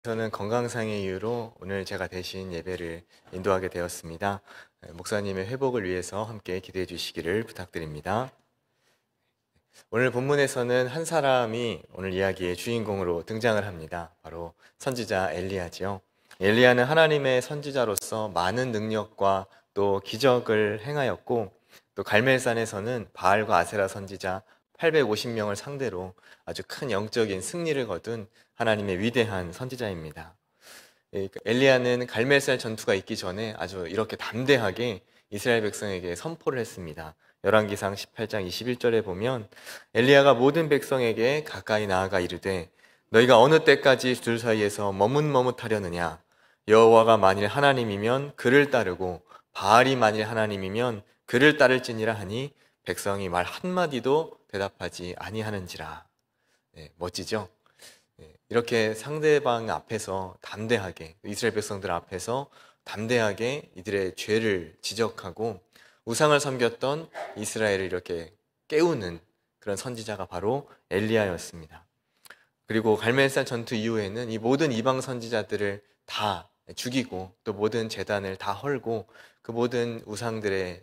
저는 건강상의 이유로 오늘 제가 대신 예배를 인도하게 되었습니다. 목사님의 회복을 위해서 함께 기도해 주시기를 부탁드립니다. 오늘 본문에서는 한 사람이 오늘 이야기의 주인공으로 등장을 합니다. 바로 선지자 엘리야지요. 엘리야는 하나님의 선지자로서 많은 능력과 또 기적을 행하였고, 또 갈멜산에서는 바알과 아세라 선지자 850명을 상대로 아주 큰 영적인 승리를 거둔 하나님의 위대한 선지자입니다. 엘리야는 갈멜산 전투가 있기 전에 아주 이렇게 담대하게 이스라엘 백성에게 선포를 했습니다. 열왕기상 18장 21절에 보면 엘리야가 모든 백성에게 가까이 나아가 이르되 너희가 어느 때까지 둘 사이에서 머뭇머뭇하려느냐. 여호와가 만일 하나님이면 그를 따르고 바알이 만일 하나님이면 그를 따를지니라 하니 백성이 말 한마디도 대답하지 아니하는지라. 멋지죠? 이렇게 상대방 앞에서 담대하게, 이스라엘 백성들 앞에서 담대하게 이들의 죄를 지적하고 우상을 섬겼던 이스라엘을 이렇게 깨우는 그런 선지자가 바로 엘리야였습니다. 그리고 갈멜산 전투 이후에는 이 모든 이방 선지자들을 다 죽이고 또 모든 제단을 다 헐고 그 모든 우상들의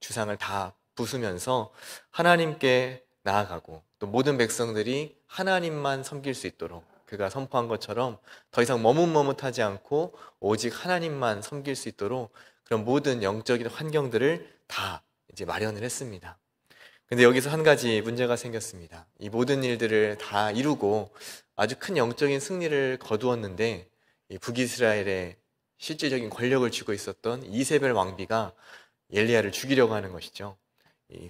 주상을 다 부수면서 하나님께 나아가고 또 모든 백성들이 하나님만 섬길 수 있도록 그가 선포한 것처럼 더 이상 머뭇머뭇하지 않고 오직 하나님만 섬길 수 있도록 그런 모든 영적인 환경들을 다 이제 마련을 했습니다. 근데 여기서 한 가지 문제가 생겼습니다. 이 모든 일들을 다 이루고 아주 큰 영적인 승리를 거두었는데 이 북이스라엘의 실질적인 권력을 쥐고 있었던 이세벨 왕비가 엘리야를 죽이려고 하는 것이죠.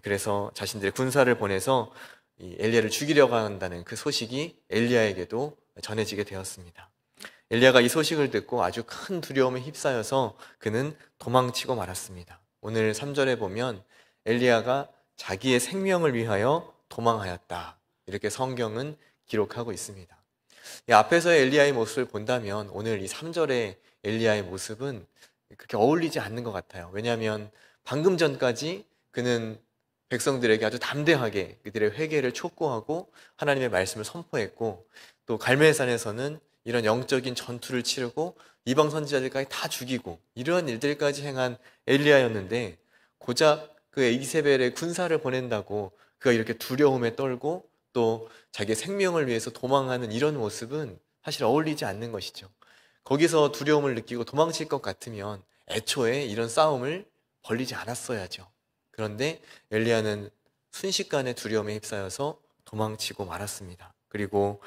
그래서 자신들의 군사를 보내서 엘리야를 죽이려고 한다는 그 소식이 엘리야에게도 전해지게 되었습니다. 엘리야가 이 소식을 듣고 아주 큰 두려움에 휩싸여서 그는 도망치고 말았습니다. 오늘 3절에 보면 엘리야가 자기의 생명을 위하여 도망하였다. 이렇게 성경은 기록하고 있습니다. 이 앞에서의 엘리야의 모습을 본다면 오늘 이 3절의 엘리야의 모습은 그렇게 어울리지 않는 것 같아요. 왜냐하면 방금 전까지 그는 백성들에게 아주 담대하게 그들의 회개를 촉구하고 하나님의 말씀을 선포했고 또 갈멜산에서는 이런 영적인 전투를 치르고 이방 선지자들까지 다 죽이고 이러한 일들까지 행한 엘리야였는데 고작 그 이세벨의 군사를 보낸다고 그가 이렇게 두려움에 떨고 또 자기의 생명을 위해서 도망하는 이런 모습은 사실 어울리지 않는 것이죠. 거기서 두려움을 느끼고 도망칠 것 같으면 애초에 이런 싸움을 벌리지 않았어야죠. 그런데 엘리야는 순식간에 두려움에 휩싸여서 도망치고 말았습니다. 그리고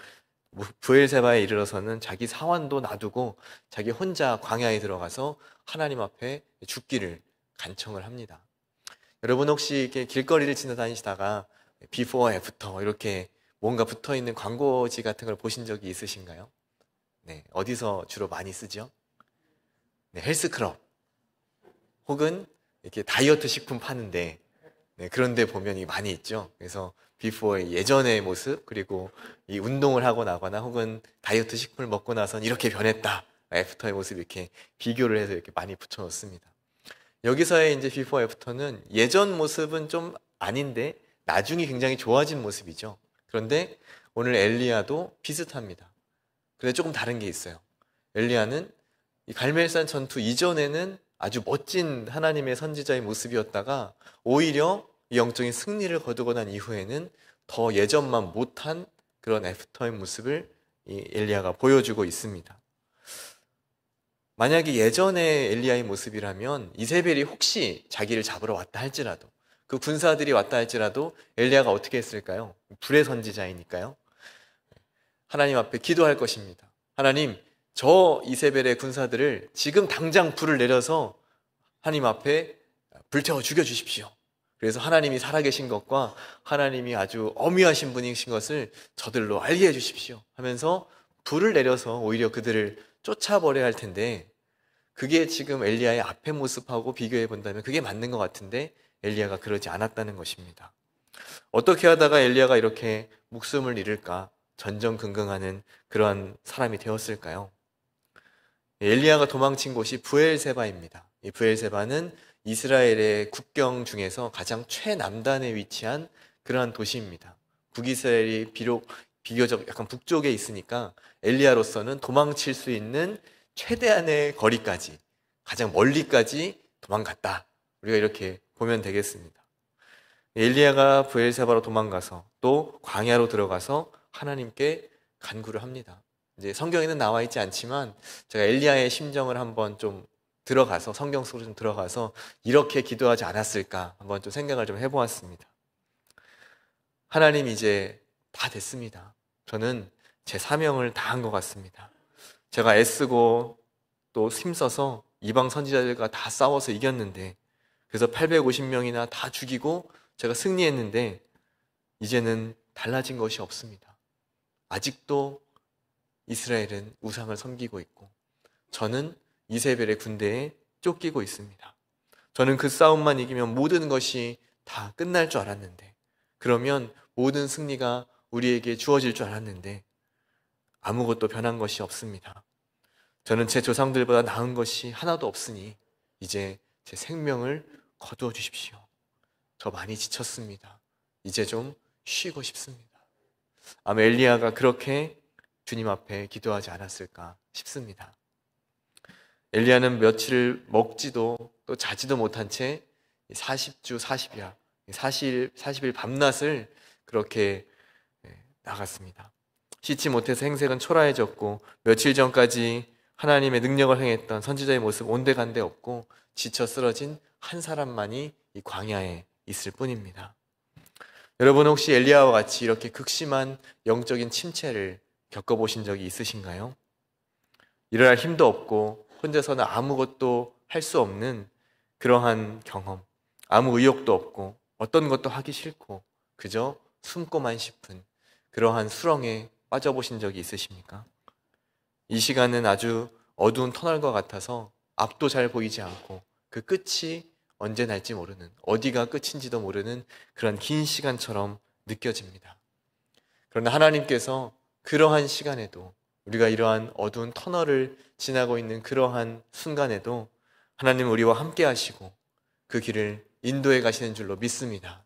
브엘세바에 이르러서는 자기 사환도 놔두고 자기 혼자 광야에 들어가서 하나님 앞에 죽기를 간청을 합니다. 여러분 혹시 이렇게 길거리를 지나다니시다가 비포 애프터 이렇게 뭔가 붙어있는 광고지 같은 걸 보신 적이 있으신가요? 네, 어디서 주로 많이 쓰죠? 네, 헬스클럽 혹은 이렇게 다이어트 식품 파는데 그런데 보면 이 많이 있죠. 그래서 비포의 예전의 모습 그리고 이 운동을 하고 나거나 혹은 다이어트 식품을 먹고 나선 이렇게 변했다. 애프터의 모습 이렇게 비교를 해서 이렇게 많이 붙여놓습니다. 여기서의 이제 비포 애프터는 예전 모습은 좀 아닌데 나중에 굉장히 좋아진 모습이죠. 그런데 오늘 엘리야도 비슷합니다. 근데 조금 다른 게 있어요. 엘리야는 이 갈멜산 전투 이전에는 아주 멋진 하나님의 선지자의 모습이었다가 오히려 이 영적인 승리를 거두고 난 이후에는 더 예전만 못한 그런 애프터의 모습을 이 엘리야가 보여주고 있습니다. 만약에 예전의 엘리야의 모습이라면 이세벨이 혹시 자기를 잡으러 왔다 할지라도 그 군사들이 왔다 할지라도 엘리야가 어떻게 했을까요? 불의 선지자이니까요. 하나님 앞에 기도할 것입니다. 하나님, 저 이세벨의 군사들을 지금 당장 불을 내려서 하나님 앞에 불태워 죽여주십시오. 그래서 하나님이 살아계신 것과 하나님이 아주 어미하신 분이신 것을 저들로 알게 해주십시오 하면서 불을 내려서 오히려 그들을 쫓아버려야 할 텐데 그게 지금 엘리야의 앞의 모습하고 비교해 본다면 그게 맞는 것 같은데 엘리야가 그러지 않았다는 것입니다. 어떻게 하다가 엘리야가 이렇게 목숨을 잃을까 전전긍긍하는 그러한 사람이 되었을까요? 엘리야가 도망친 곳이 브엘세바입니다. 이 브엘세바는 이스라엘의 국경 중에서 가장 최남단에 위치한 그러한 도시입니다. 북이스라엘이 비록 비교적 약간 북쪽에 있으니까 엘리야로서는 도망칠 수 있는 최대한의 거리까지, 가장 멀리까지 도망갔다. 우리가 이렇게 보면 되겠습니다. 엘리야가 브엘사바로 도망가서 또 광야로 들어가서 하나님께 간구를 합니다. 이제 성경에는 나와 있지 않지만 제가 엘리야의 심정을 한번 좀 들어가서, 성경 속으로 좀 들어가서 이렇게 기도하지 않았을까 한번 좀 생각을 좀 해보았습니다. 하나님, 이제 다 됐습니다. 저는 제 사명을 다 한 것 같습니다. 제가 애쓰고 또 힘써서 이방 선지자들과 다 싸워서 이겼는데, 그래서 850명이나 다 죽이고 제가 승리했는데 이제는 달라진 것이 없습니다. 아직도 이스라엘은 우상을 섬기고 있고 저는 이세벨의 군대에 쫓기고 있습니다. 저는 그 싸움만 이기면 모든 것이 다 끝날 줄 알았는데, 그러면 모든 승리가 우리에게 주어질 줄 알았는데 아무것도 변한 것이 없습니다. 저는 제 조상들보다 나은 것이 하나도 없으니 이제 제 생명을 거두어 주십시오. 저 많이 지쳤습니다. 이제 좀 쉬고 싶습니다. 아마 엘리야가 그렇게 주님 앞에 기도하지 않았을까 싶습니다. 엘리야는 며칠을 먹지도 또 자지도 못한 채 40주 40야 40일 밤낮을 그렇게 나갔습니다. 씻지 못해서 행색은 초라해졌고 며칠 전까지 하나님의 능력을 행했던 선지자의 모습 온데간데 없고 지쳐 쓰러진 한 사람만이 이 광야에 있을 뿐입니다. 여러분, 혹시 엘리야와 같이 이렇게 극심한 영적인 침체를 겪어보신 적이 있으신가요? 일어날 힘도 없고 혼자서는 아무것도 할 수 없는 그러한 경험, 아무 의욕도 없고 어떤 것도 하기 싫고 그저 숨고만 싶은 그러한 수렁에 빠져보신 적이 있으십니까? 이 시간은 아주 어두운 터널과 같아서 앞도 잘 보이지 않고 그 끝이 언제 날지 모르는, 어디가 끝인지도 모르는 그런 긴 시간처럼 느껴집니다. 그러나 하나님께서 그러한 시간에도, 우리가 이러한 어두운 터널을 지나고 있는 그러한 순간에도 하나님은 우리와 함께 하시고 그 길을 인도해 가시는 줄로 믿습니다.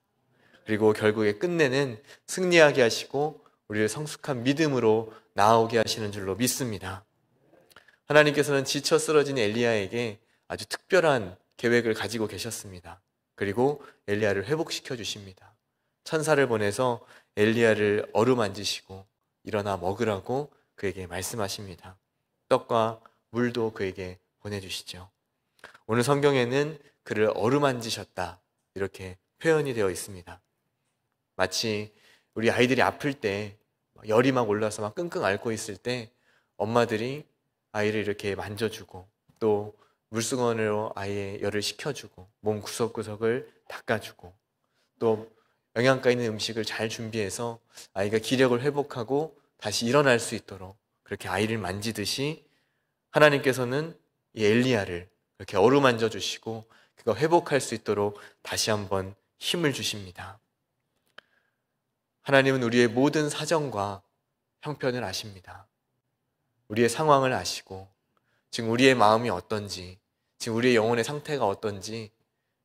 그리고 결국에 끝내는 승리하게 하시고 우리를 성숙한 믿음으로 나아오게 하시는 줄로 믿습니다. 하나님께서는 지쳐 쓰러진 엘리야에게 아주 특별한 계획을 가지고 계셨습니다. 그리고 엘리야를 회복시켜 주십니다. 천사를 보내서 엘리야를 어루만지시고 일어나 먹으라고 그에게 말씀하십니다. 떡과 물도 그에게 보내주시죠. 오늘 성경에는 그를 어루만지셨다 이렇게 표현이 되어 있습니다. 마치 우리 아이들이 아플 때 열이 막 올라서 막 끙끙 앓고 있을 때 엄마들이 아이를 이렇게 만져주고 또 물수건으로 아이의 열을 식혀주고 몸 구석구석을 닦아주고 또 영양가 있는 음식을 잘 준비해서 아이가 기력을 회복하고 다시 일어날 수 있도록 그렇게 아이를 만지듯이 하나님께서는 이 엘리야를 이렇게 어루만져 주시고 그가 회복할 수 있도록 다시 한번 힘을 주십니다. 하나님은 우리의 모든 사정과 형편을 아십니다. 우리의 상황을 아시고 지금 우리의 마음이 어떤지, 지금 우리의 영혼의 상태가 어떤지,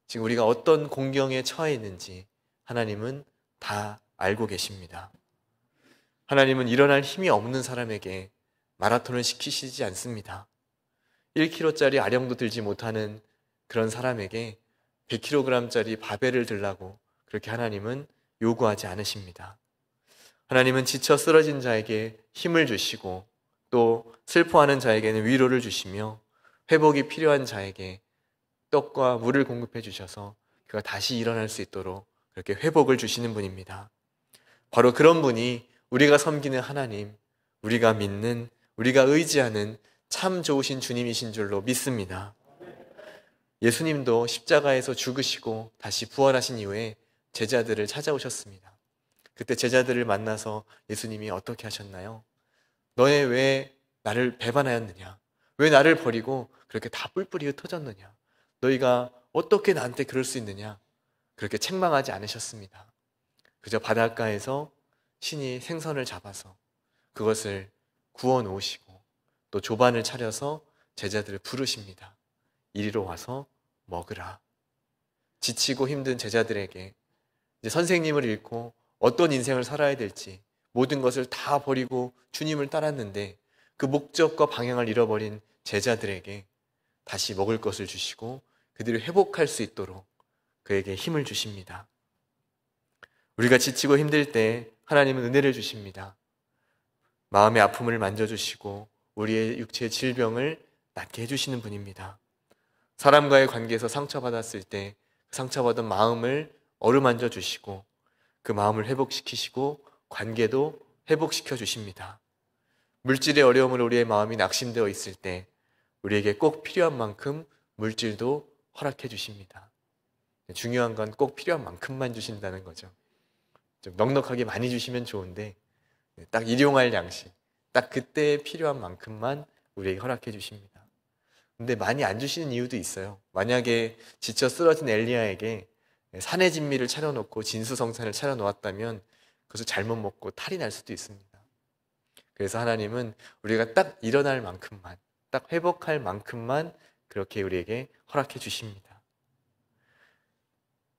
지금 우리가 어떤 공경에 처해 있는지 하나님은 다 알고 계십니다. 하나님은 일어날 힘이 없는 사람에게 마라톤을 시키시지 않습니다. 1kg짜리 아령도 들지 못하는 그런 사람에게 100kg짜리 바벨을 들라고 그렇게 하나님은 요구하지 않으십니다. 하나님은 지쳐 쓰러진 자에게 힘을 주시고 또 슬퍼하는 자에게는 위로를 주시며 회복이 필요한 자에게 떡과 물을 공급해 주셔서 그가 다시 일어날 수 있도록 그렇게 회복을 주시는 분입니다. 바로 그런 분이 우리가 섬기는 하나님, 우리가 믿는, 우리가 의지하는 참 좋으신 주님이신 줄로 믿습니다. 예수님도 십자가에서 죽으시고 다시 부활하신 이후에 제자들을 찾아오셨습니다. 그때 제자들을 만나서 예수님이 어떻게 하셨나요? 너네 왜 나를 배반하였느냐? 왜 나를 버리고 그렇게 다 뿔뿔이 흩어졌느냐? 너희가 어떻게 나한테 그럴 수 있느냐? 그렇게 책망하지 않으셨습니다. 그저 바닷가에서 신이 생선을 잡아서 그것을 구워 놓으시고 또 조반을 차려서 제자들을 부르십니다. 이리로 와서 먹으라. 지치고 힘든 제자들에게 이제 선생님을 잃고 어떤 인생을 살아야 될지 모든 것을 다 버리고 주님을 따랐는데 그 목적과 방향을 잃어버린 제자들에게 다시 먹을 것을 주시고 그들을 회복할 수 있도록 그에게 힘을 주십니다. 우리가 지치고 힘들 때 하나님은 은혜를 주십니다. 마음의 아픔을 만져주시고 우리의 육체의 질병을 낫게 해주시는 분입니다. 사람과의 관계에서 상처받았을 때 상처받은 마음을 어루만져 주시고 그 마음을 회복시키시고 관계도 회복시켜 주십니다. 물질의 어려움으로 우리의 마음이 낙심되어 있을 때 우리에게 꼭 필요한 만큼 물질도 허락해 주십니다. 중요한 건 꼭 필요한 만큼만 주신다는 거죠. 좀 넉넉하게 많이 주시면 좋은데 딱 일용할 양식, 딱 그때 필요한 만큼만 우리에게 허락해 주십니다. 근데 많이 안 주시는 이유도 있어요. 만약에 지쳐 쓰러진 엘리야에게 산의 진미를 차려놓고 진수성찬을 차려놓았다면 그것을 잘못 먹고 탈이 날 수도 있습니다. 그래서 하나님은 우리가 딱 일어날 만큼만, 딱 회복할 만큼만 그렇게 우리에게 허락해 주십니다.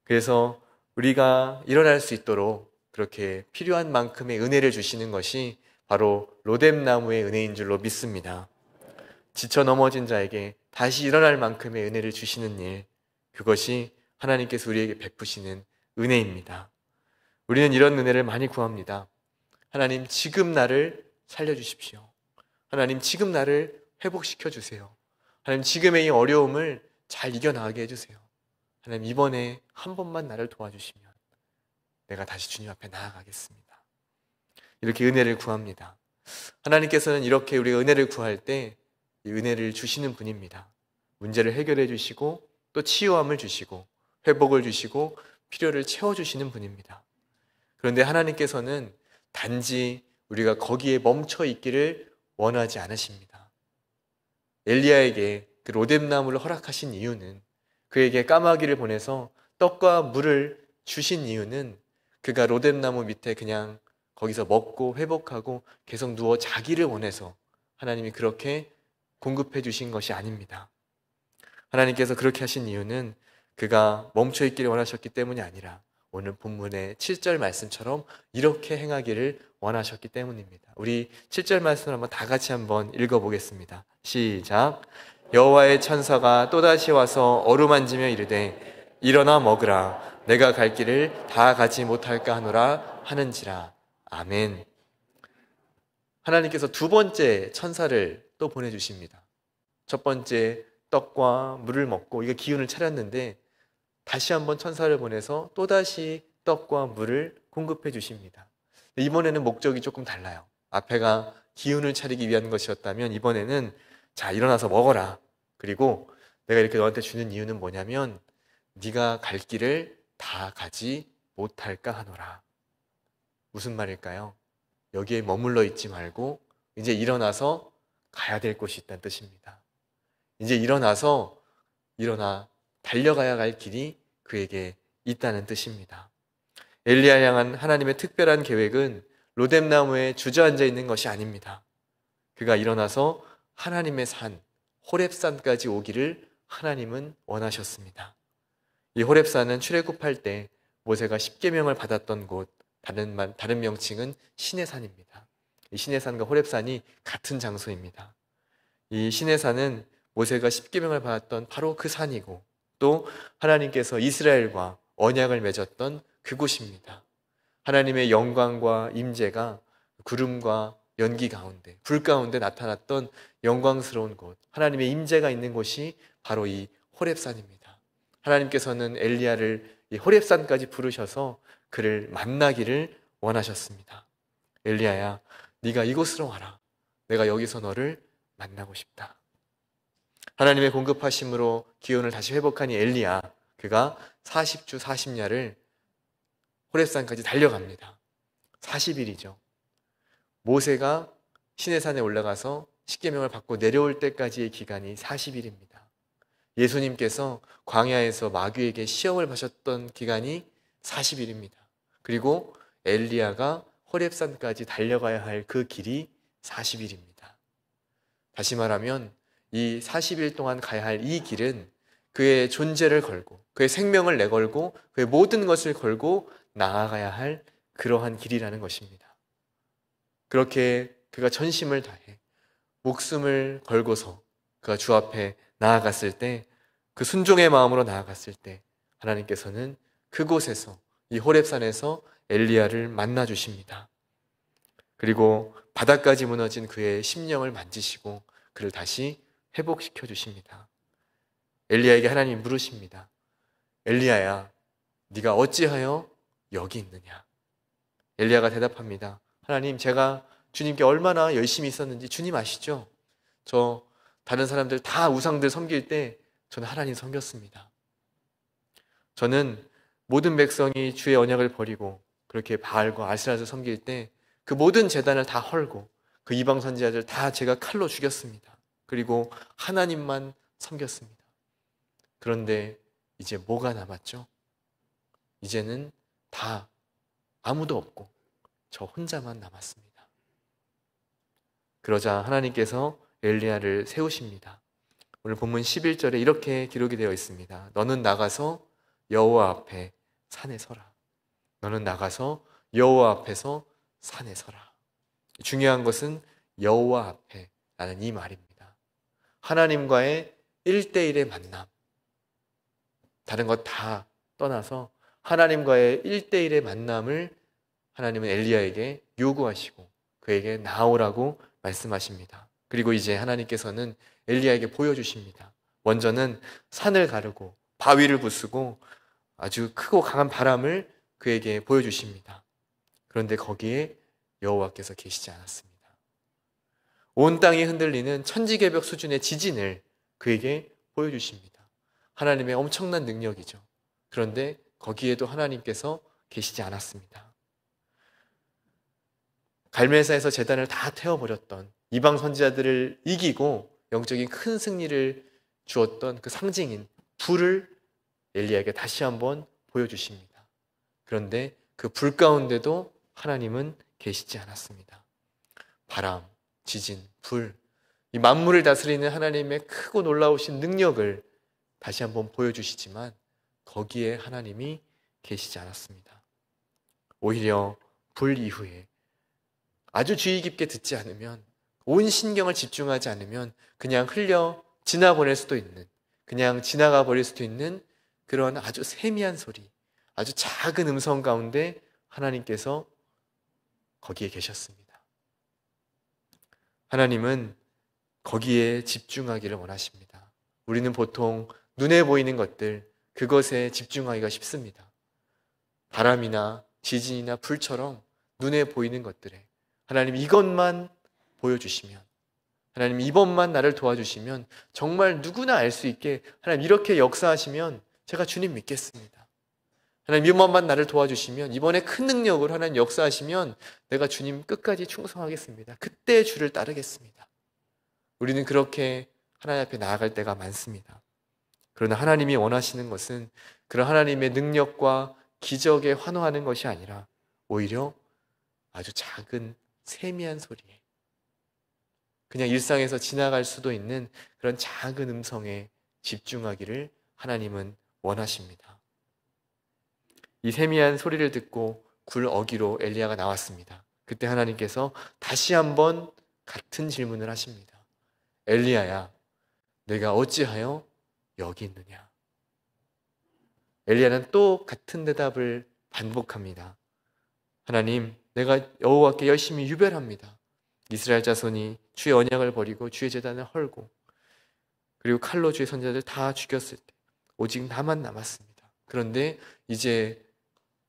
그래서 우리가 일어날 수 있도록 그렇게 필요한 만큼의 은혜를 주시는 것이 바로 로뎀나무의 은혜인 줄로 믿습니다. 지쳐 넘어진 자에게 다시 일어날 만큼의 은혜를 주시는 일, 그것이 하나님께서 우리에게 베푸시는 은혜입니다. 우리는 이런 은혜를 많이 구합니다. 하나님, 지금 나를 살려주십시오. 하나님, 지금 나를 회복시켜 주세요. 하나님, 지금의 이 어려움을 잘 이겨나가게 해주세요. 하나님, 이번에 한 번만 나를 도와주시면 내가 다시 주님 앞에 나아가겠습니다. 이렇게 은혜를 구합니다. 하나님께서는 이렇게 우리가 은혜를 구할 때 이 은혜를 주시는 분입니다. 문제를 해결해 주시고 또 치유함을 주시고 회복을 주시고 필요를 채워주시는 분입니다. 그런데 하나님께서는 단지 우리가 거기에 멈춰 있기를 원하지 않으십니다. 엘리야에게 그 로뎀나무를 허락하신 이유는, 그에게 까마귀를 보내서 떡과 물을 주신 이유는 그가 로뎀나무 밑에 그냥 거기서 먹고 회복하고 계속 누워 자기를 원해서 하나님이 그렇게 공급해 주신 것이 아닙니다. 하나님께서 그렇게 하신 이유는 그가 멈춰 있기를 원하셨기 때문이 아니라 오늘 본문의 7절 말씀처럼 이렇게 행하기를 원하셨기 때문입니다. 우리 7절 말씀을 다 같이 한번 읽어보겠습니다. 시작. 여호와의 천사가 또다시 와서 어루만지며 이르되 일어나 먹으라. 내가 갈 길을 다 가지 못할까 하노라 하는지라. 아멘. 하나님께서 두 번째 천사를 또 보내주십니다. 첫 번째 떡과 물을 먹고 이게 기운을 차렸는데 다시 한번 천사를 보내서 또다시 떡과 물을 공급해 주십니다. 이번에는 목적이 조금 달라요. 앞에가 기운을 차리기 위한 것이었다면 이번에는 자, 일어나서 먹어라. 그리고 내가 이렇게 너한테 주는 이유는 뭐냐면 네가 갈 길을 다 가지 못할까 하노라. 무슨 말일까요? 여기에 머물러 있지 말고 이제 일어나서 가야 될 곳이 있다는 뜻입니다. 이제 일어나 달려가야 할 길이 그에게 있다는 뜻입니다. 엘리야 향한 하나님의 특별한 계획은 로뎀나무에 주저앉아 있는 것이 아닙니다. 그가 일어나서 하나님의 산 호렙산까지 오기를 하나님은 원하셨습니다. 이 호렙산은 출애굽할 때 모세가 십계명을 받았던 곳, 다른 명칭은 시내산입니다. 이 시내산과 호렙산이 같은 장소입니다. 이 시내산은 모세가 십계명을 받았던 바로 그 산이고 또 하나님께서 이스라엘과 언약을 맺었던 그곳입니다. 하나님의 영광과 임재가 구름과 연기 가운데, 불 가운데 나타났던 영광스러운 곳, 하나님의 임재가 있는 곳이 바로 이 호렙산입니다. 하나님께서는 엘리야를 이 호렙산까지 부르셔서 그를 만나기를 원하셨습니다. 엘리야야, 네가 이곳으로 와라. 내가 여기서 너를 만나고 싶다. 하나님의 공급하심으로 기운을 다시 회복한 이 엘리야, 그가 40주 40야를 호렙산까지 달려갑니다. 40일이죠. 모세가 시내산에 올라가서 십계명을 받고 내려올 때까지의 기간이 40일입니다. 예수님께서 광야에서 마귀에게 시험을 받으셨던 기간이 40일입니다. 그리고 엘리야가 호렙산까지 달려가야 할 그 길이 40일입니다. 다시 말하면 이 40일 동안 가야 할 이 길은 그의 존재를 걸고 그의 생명을 내걸고 그의 모든 것을 걸고 나아가야 할 그러한 길이라는 것입니다. 그렇게 그가 전심을 다해 목숨을 걸고서 그가 주 앞에 나아갔을 때, 그 순종의 마음으로 나아갔을 때 하나님께서는 그곳에서, 이 호렙산에서 엘리야를 만나 주십니다. 그리고 바닥까지 무너진 그의 심령을 만지시고 그를 다시 회복시켜 주십니다. 엘리야에게 하나님이 물으십니다. 엘리야야, 네가 어찌하여 여기 있느냐? 엘리야가 대답합니다. 하나님, 제가 주님께 얼마나 열심히 있었는지 주님 아시죠? 저 다른 사람들 다 우상들 섬길 때 저는 하나님 섬겼습니다. 저는 모든 백성이 주의 언약을 버리고 그렇게 바알과 아세라를 섬길 때 그 모든 제단을 다 헐고 그 이방 선지자들 다 제가 칼로 죽였습니다. 그리고 하나님만 섬겼습니다. 그런데 이제 뭐가 남았죠? 이제는 다 아무도 없고 저 혼자만 남았습니다. 그러자 하나님께서 엘리야를 세우십니다. 오늘 본문 11절에 이렇게 기록이 되어 있습니다. 너는 나가서 여호와 앞에 산에 서라. 너는 나가서 여호와 앞에서 산에 서라. 중요한 것은 여호와 앞에 라는 이 말입니다. 하나님과의 1대1의 만남. 다른 것 다 떠나서 하나님과의 1대1의 만남을 하나님은 엘리야에게 요구하시고 그에게 나오라고 말씀하십니다. 그리고 이제 하나님께서는 엘리야에게 보여주십니다. 먼저는 산을 가르고 바위를 부수고 아주 크고 강한 바람을 그에게 보여주십니다. 그런데 거기에 여호와께서 계시지 않았습니다. 온 땅이 흔들리는 천지개벽 수준의 지진을 그에게 보여주십니다. 하나님의 엄청난 능력이죠. 그런데 거기에도 하나님께서 계시지 않았습니다. 갈멜사에서 제단을 다 태워버렸던 이방 선지자들을 이기고 영적인 큰 승리를 주었던 그 상징인 불을 엘리야에게 다시 한번 보여주십니다. 그런데 그 불 가운데도 하나님은 계시지 않았습니다. 바람, 지진, 불, 이 만물을 다스리는 하나님의 크고 놀라우신 능력을 다시 한번 보여주시지만 거기에 하나님이 계시지 않았습니다. 오히려 불 이후에 아주 주의 깊게 듣지 않으면, 온 신경을 집중하지 않으면 그냥 흘려 지나보낼 수도 있는, 그냥 지나가 버릴 수도 있는 그런 아주 세미한 소리, 아주 작은 음성 가운데 하나님께서 거기에 계셨습니다. 하나님은 거기에 집중하기를 원하십니다. 우리는 보통 눈에 보이는 것들, 그것에 집중하기가 쉽습니다. 바람이나 지진이나 불처럼 눈에 보이는 것들에 하나님 이것만 보여주시면, 하나님 이번만 나를 도와주시면, 정말 누구나 알 수 있게 하나님 이렇게 역사하시면 제가 주님 믿겠습니다. 하나님 이번만 나를 도와주시면, 이번에 큰 능력으로 하나님 역사하시면 내가 주님 끝까지 충성하겠습니다. 그때 주를 따르겠습니다. 우리는 그렇게 하나님 앞에 나아갈 때가 많습니다. 그러나 하나님이 원하시는 것은 그런 하나님의 능력과 기적에 환호하는 것이 아니라 오히려 아주 작은 세미한 소리에, 그냥 일상에서 지나갈 수도 있는 그런 작은 음성에 집중하기를 하나님은 원하십니다. 이 세미한 소리를 듣고 굴 어기로 엘리야가 나왔습니다. 그때 하나님께서 다시 한번 같은 질문을 하십니다. 엘리야야, 내가 어찌하여 여기 있느냐? 엘리야는 또 같은 대답을 반복합니다. 하나님, 내가 여호와께 열심히 유별합니다. 이스라엘 자손이 주의 언약을 버리고 주의 제단을 헐고 그리고 칼로 주의 선지자들 다 죽였을 때 오직 나만 남았습니다. 그런데 이제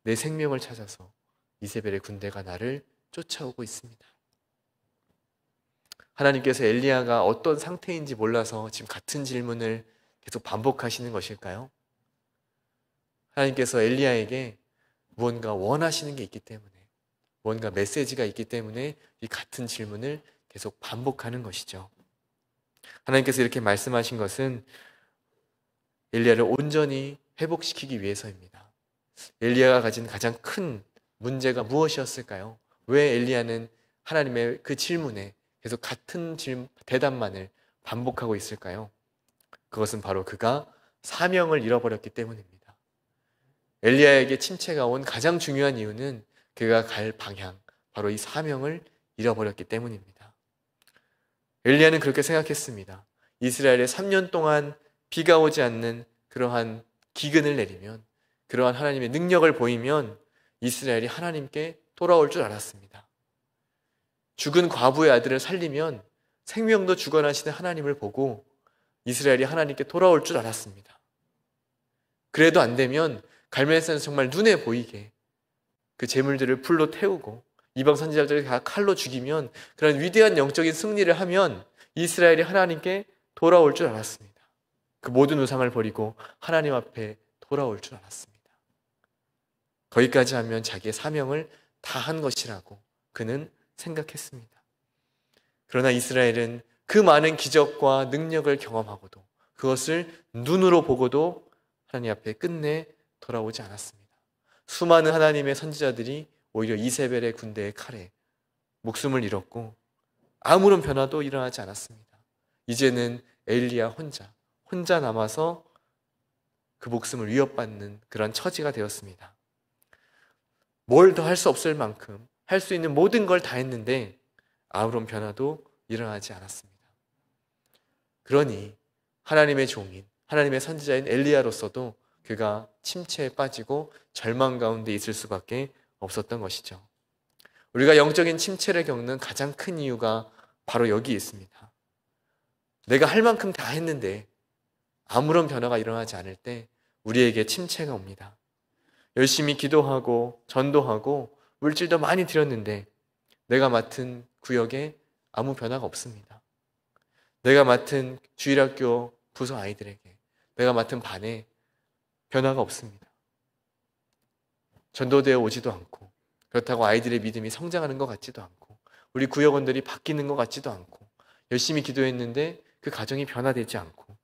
내 생명을 찾아서 이세벨의 군대가 나를 쫓아오고 있습니다. 하나님께서 엘리야가 어떤 상태인지 몰라서 지금 같은 질문을 계속 반복하시는 것일까요? 하나님께서 엘리야에게 무언가 원하시는 게 있기 때문에, 뭔가 메시지가 있기 때문에 이 같은 질문을 계속 반복하는 것이죠. 하나님께서 이렇게 말씀하신 것은 엘리야를 온전히 회복시키기 위해서입니다. 엘리야가 가진 가장 큰 문제가 무엇이었을까요? 왜 엘리야는 하나님의 그 질문에 계속 같은 대답만을 반복하고 있을까요? 그것은 바로 그가 사명을 잃어버렸기 때문입니다. 엘리야에게 침체가 온 가장 중요한 이유는 그가 갈 방향, 바로 이 사명을 잃어버렸기 때문입니다. 엘리야는 그렇게 생각했습니다. 이스라엘에 3년 동안 비가 오지 않는 그러한 기근을 내리면, 그러한 하나님의 능력을 보이면 이스라엘이 하나님께 돌아올 줄 알았습니다. 죽은 과부의 아들을 살리면 생명도 주관하시는 하나님을 보고 이스라엘이 하나님께 돌아올 줄 알았습니다. 그래도 안 되면 갈멜산에서 정말 눈에 보이게 그 제물들을 불로 태우고 이방 선지자들을 다 칼로 죽이면 그런 위대한 영적인 승리를 하면 이스라엘이 하나님께 돌아올 줄 알았습니다. 그 모든 우상을 버리고 하나님 앞에 돌아올 줄 알았습니다. 거기까지 하면 자기의 사명을 다 한 것이라고 그는 생각했습니다. 그러나 이스라엘은 그 많은 기적과 능력을 경험하고도 그것을 눈으로 보고도 하나님 앞에 끝내 돌아오지 않았습니다. 수많은 하나님의 선지자들이 오히려 이세벨의 군대의 칼에 목숨을 잃었고 아무런 변화도 일어나지 않았습니다. 이제는 엘리야 혼자 남아서 그 목숨을 위협받는 그런 처지가 되었습니다. 뭘 더 할 수 없을 만큼 할 수 있는 모든 걸 다 했는데 아무런 변화도 일어나지 않았습니다. 그러니 하나님의 종인, 하나님의 선지자인 엘리야로서도 그가 침체에 빠지고 절망 가운데 있을 수밖에 없었던 것이죠. 우리가 영적인 침체를 겪는 가장 큰 이유가 바로 여기 있습니다. 내가 할 만큼 다 했는데 아무런 변화가 일어나지 않을 때 우리에게 침체가 옵니다. 열심히 기도하고 전도하고 물질도 많이 드렸는데 내가 맡은 구역에 아무 변화가 없습니다. 내가 맡은 주일학교 부서 아이들에게, 내가 맡은 반에 변화가 없습니다. 전도되어 오지도 않고, 그렇다고 아이들의 믿음이 성장하는 것 같지도 않고, 우리 구역원들이 바뀌는 것 같지도 않고, 열심히 기도했는데 그 가정이 변화되지 않고,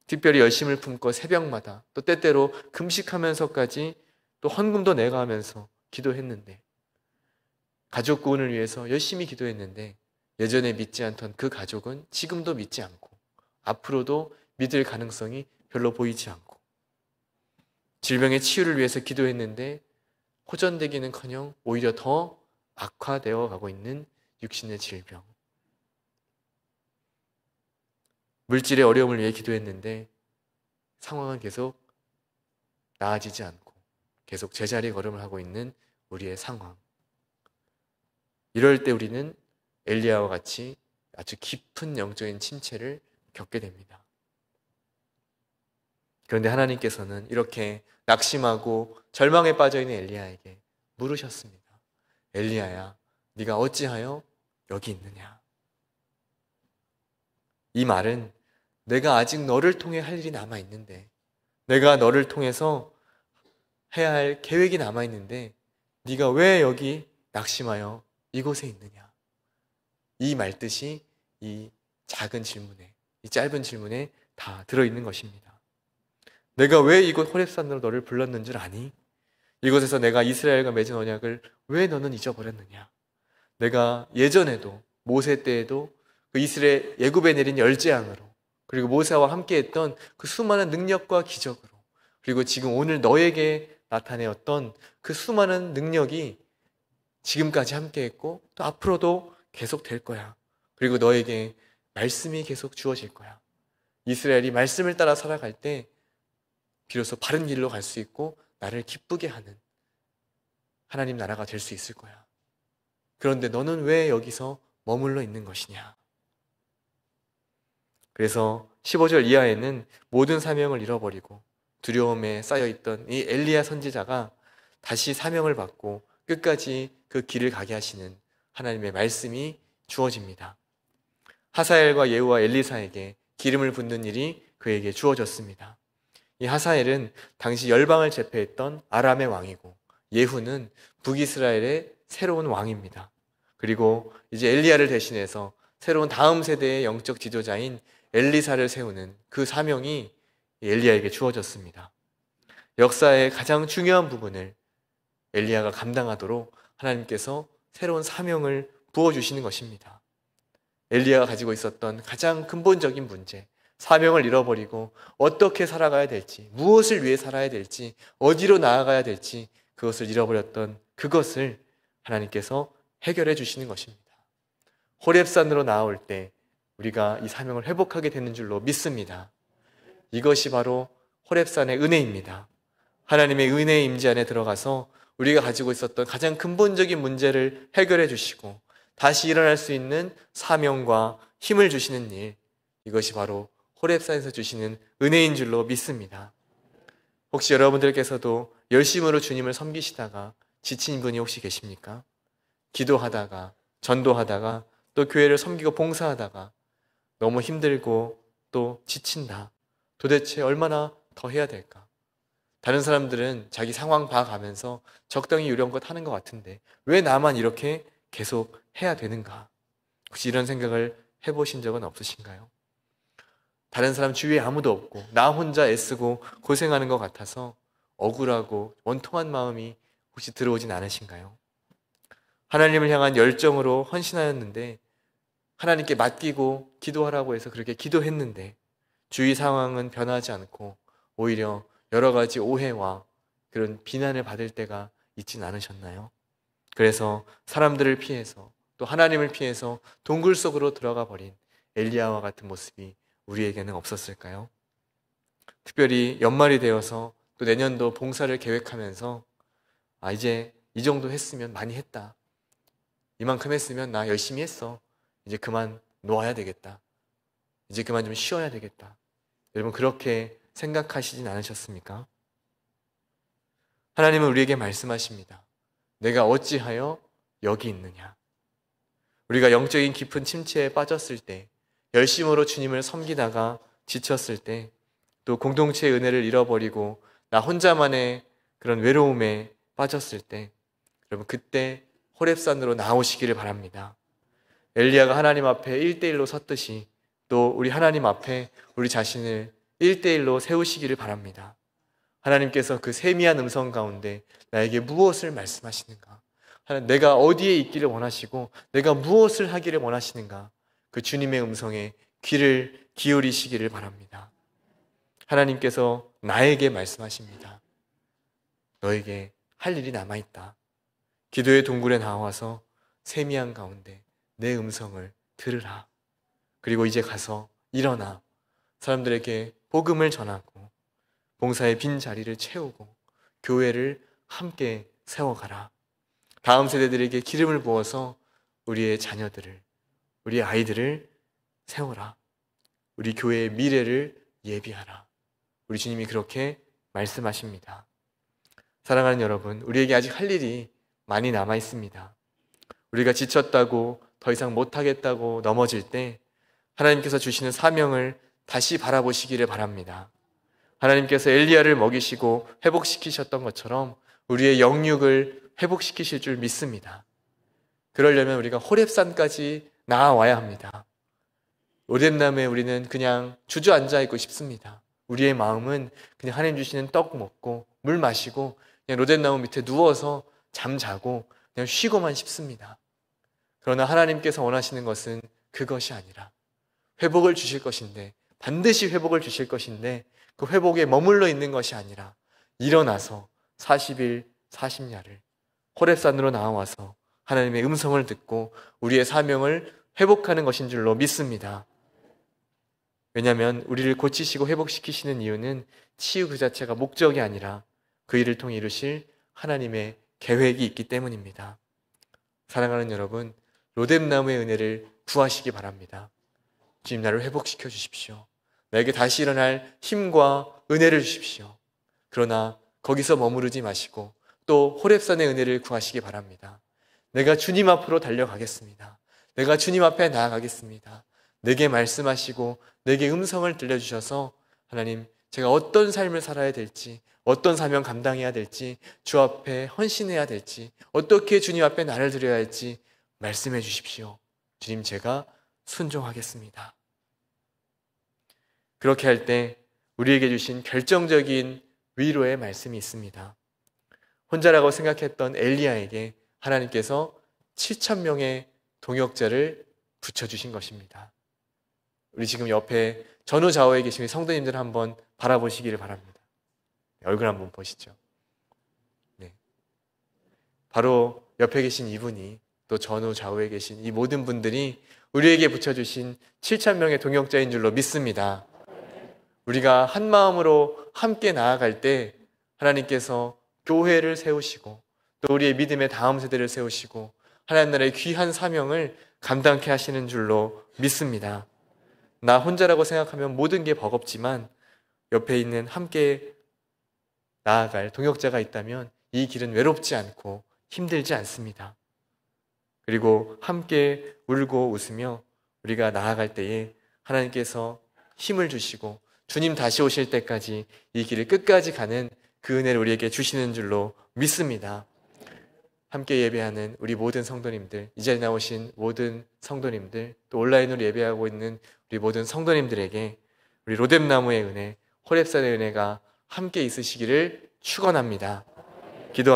특별히 열심을 품고 새벽마다 또 때때로 금식하면서까지 또 헌금도 내가 하면서 기도했는데, 가족 구원을 위해서 열심히 기도했는데 예전에 믿지 않던 그 가족은 지금도 믿지 않고 앞으로도 믿을 가능성이 별로 보이지 않고, 질병의 치유를 위해서 기도했는데 호전되기는커녕 오히려 더 악화되어 가고 있는 육신의 질병, 물질의 어려움을 위해 기도했는데 상황은 계속 나아지지 않고 계속 제자리 걸음을 하고 있는 우리의 상황. 이럴 때 우리는 엘리야와 같이 아주 깊은 영적인 침체를 겪게 됩니다. 그런데 하나님께서는 이렇게 낙심하고 절망에 빠져있는 엘리야에게 물으셨습니다. 엘리야야, 네가 어찌하여 여기 있느냐? 이 말은 내가 아직 너를 통해 할 일이 남아있는데, 내가 너를 통해서 해야 할 계획이 남아있는데 네가 왜 여기 낙심하여 이곳에 있느냐? 이 말뜻이 이 작은 질문에, 이 짧은 질문에 다 들어있는 것입니다. 내가 왜 이곳 호렙산으로 너를 불렀는 줄 아니? 이곳에서 내가 이스라엘과 맺은 언약을 왜 너는 잊어버렸느냐? 내가 예전에도 모세 때에도 그 이스라엘 애굽에 내린 열재앙으로, 그리고 모세와 함께했던 그 수많은 능력과 기적으로, 그리고 지금 오늘 너에게 나타내었던 그 수많은 능력이 지금까지 함께했고 또 앞으로도 계속 될 거야. 그리고 너에게 말씀이 계속 주어질 거야. 이스라엘이 말씀을 따라 살아갈 때 비로소 바른 길로 갈 수 있고 나를 기쁘게 하는 하나님 나라가 될 수 있을 거야. 그런데 너는 왜 여기서 머물러 있는 것이냐? 그래서 15절 이하에는 모든 사명을 잃어버리고 두려움에 쌓여있던 이 엘리야 선지자가 다시 사명을 받고 끝까지 그 길을 가게 하시는 하나님의 말씀이 주어집니다. 하사엘과 예후와 엘리사에게 기름을 붓는 일이 그에게 주어졌습니다. 이 하사엘은 당시 열방을 제패했던 아람의 왕이고, 예후는 북이스라엘의 새로운 왕입니다. 그리고 이제 엘리야를 대신해서 새로운 다음 세대의 영적 지도자인 엘리사를 세우는 그 사명이 엘리야에게 주어졌습니다. 역사의 가장 중요한 부분을 엘리야가 감당하도록 하나님께서 새로운 사명을 부어주시는 것입니다. 엘리야가 가지고 있었던 가장 근본적인 문제, 사명을 잃어버리고 어떻게 살아가야 될지, 무엇을 위해 살아야 될지, 어디로 나아가야 될지 그것을 잃어버렸던 그것을 하나님께서 해결해 주시는 것입니다. 호렙산으로 나아올 때 우리가 이 사명을 회복하게 되는 줄로 믿습니다. 이것이 바로 호렙산의 은혜입니다. 하나님의 은혜의 임재 안에 들어가서 우리가 가지고 있었던 가장 근본적인 문제를 해결해 주시고 다시 일어날 수 있는 사명과 힘을 주시는 일, 이것이 바로 호렙산에서 주시는 은혜인 줄로 믿습니다. 혹시 여러분들께서도 열심으로 주님을 섬기시다가 지친 분이 혹시 계십니까? 기도하다가, 전도하다가, 또 교회를 섬기고 봉사하다가 너무 힘들고 또 지친다. 도대체 얼마나 더 해야 될까? 다른 사람들은 자기 상황 봐가면서 적당히 요령껏 하는 것 같은데 왜 나만 이렇게 계속 해야 되는가? 혹시 이런 생각을 해보신 적은 없으신가요? 다른 사람 주위에 아무도 없고 나 혼자 애쓰고 고생하는 것 같아서 억울하고 원통한 마음이 혹시 들어오진 않으신가요? 하나님을 향한 열정으로 헌신하였는데 하나님께 맡기고 기도하라고 해서 그렇게 기도했는데 주위 상황은 변하지 않고 오히려 여러 가지 오해와 그런 비난을 받을 때가 있진 않으셨나요? 그래서 사람들을 피해서 또 하나님을 피해서 동굴 속으로 들어가 버린 엘리야와 같은 모습이 우리에게는 없었을까요? 특별히 연말이 되어서 또 내년도 봉사를 계획하면서 이제 이 정도 했으면 많이 했다. 이만큼 했으면 나 열심히 했어. 이제 그만 놓아야 되겠다. 이제 그만 좀 쉬어야 되겠다. 여러분 그렇게 생각하시진 않으셨습니까? 하나님은 우리에게 말씀하십니다. 내가 어찌하여 여기 있느냐? 우리가 영적인 깊은 침체에 빠졌을 때, 열심으로 주님을 섬기다가 지쳤을 때, 또 공동체의 은혜를 잃어버리고 나 혼자만의 그런 외로움에 빠졌을 때, 여러분 그때 호렙산으로 나오시기를 바랍니다. 엘리야가 하나님 앞에 1대1로 섰듯이 또 우리 하나님 앞에 우리 자신을 1대1로 세우시기를 바랍니다. 하나님께서 그 세미한 음성 가운데 나에게 무엇을 말씀하시는가? 내가 어디에 있기를 원하시고 내가 무엇을 하기를 원하시는가? 그 주님의 음성에 귀를 기울이시기를 바랍니다. 하나님께서 나에게 말씀하십니다. 너에게 할 일이 남아있다. 기도의 동굴에 나와서 세미한 가운데 내 음성을 들으라. 그리고 이제 가서 일어나 사람들에게 복음을 전하고 봉사의 빈 자리를 채우고 교회를 함께 세워가라. 다음 세대들에게 기름을 부어서 우리의 자녀들을, 우리 아이들을 세워라. 우리 교회의 미래를 예비하라. 우리 주님이 그렇게 말씀하십니다. 사랑하는 여러분, 우리에게 아직 할 일이 많이 남아 있습니다. 우리가 지쳤다고 더 이상 못하겠다고 넘어질 때 하나님께서 주시는 사명을 다시 바라보시기를 바랍니다. 하나님께서 엘리야를 먹이시고 회복시키셨던 것처럼 우리의 영육을 회복시키실 줄 믿습니다. 그러려면 우리가 호렙산까지 나아와야 합니다. 호렙나무에 우리는 그냥 주저앉아 있고 싶습니다. 우리의 마음은 그냥 하나님 주시는 떡 먹고 물 마시고 그냥 로뎀나무 밑에 누워서 잠자고 그냥 쉬고만 싶습니다. 그러나 하나님께서 원하시는 것은 그것이 아니라 회복을 주실 것인데, 반드시 회복을 주실 것인데 그 회복에 머물러 있는 것이 아니라 일어나서 40일 40야를 호렙산으로 나와서 하나님의 음성을 듣고 우리의 사명을 회복하는 것인 줄로 믿습니다. 왜냐하면 우리를 고치시고 회복시키시는 이유는 치유 그 자체가 목적이 아니라 그 일을 통해 이루실 하나님의 계획이 있기 때문입니다. 사랑하는 여러분, 로뎀나무의 은혜를 구하시기 바랍니다. 주님, 나를 회복시켜 주십시오. 나에게 다시 일어날 힘과 은혜를 주십시오. 그러나 거기서 머무르지 마시고 또 호렙산의 은혜를 구하시기 바랍니다. 내가 주님 앞으로 달려가겠습니다. 내가 주님 앞에 나아가겠습니다. 내게 말씀하시고 내게 음성을 들려주셔서 하나님, 제가 어떤 삶을 살아야 될지, 어떤 사명 감당해야 될지, 주 앞에 헌신해야 될지, 어떻게 주님 앞에 나를 드려야 할지 말씀해 주십시오. 주님, 제가 순종하겠습니다. 그렇게 할 때 우리에게 주신 결정적인 위로의 말씀이 있습니다. 혼자라고 생각했던 엘리야에게 하나님께서 7,000명의 동역자를 붙여주신 것입니다. 우리 지금 옆에 전후좌우에 계신 성도님들 한번 바라보시기를 바랍니다. 얼굴 한번 보시죠. 네. 바로 옆에 계신 이분이, 또 전후 좌우에 계신 이 모든 분들이 우리에게 붙여주신 7,000명의 동역자인 줄로 믿습니다. 우리가 한 마음으로 함께 나아갈 때 하나님께서 교회를 세우시고 또 우리의 믿음의 다음 세대를 세우시고 하나님 나라의 귀한 사명을 감당케 하시는 줄로 믿습니다. 나 혼자라고 생각하면 모든 게 버겁지만 옆에 있는 함께 나아갈 동역자가 있다면 이 길은 외롭지 않고 힘들지 않습니다. 그리고 함께 울고 웃으며 우리가 나아갈 때에 하나님께서 힘을 주시고 주님 다시 오실 때까지 이 길을 끝까지 가는 그 은혜를 우리에게 주시는 줄로 믿습니다. 함께 예배하는 우리 모든 성도님들, 이 자리에 나오신 모든 성도님들, 또 온라인으로 예배하고 있는 우리 모든 성도님들에게 우리 로뎀나무의 은혜, 호렙산의 은혜가 함께 있으시기를 축원합니다. 기도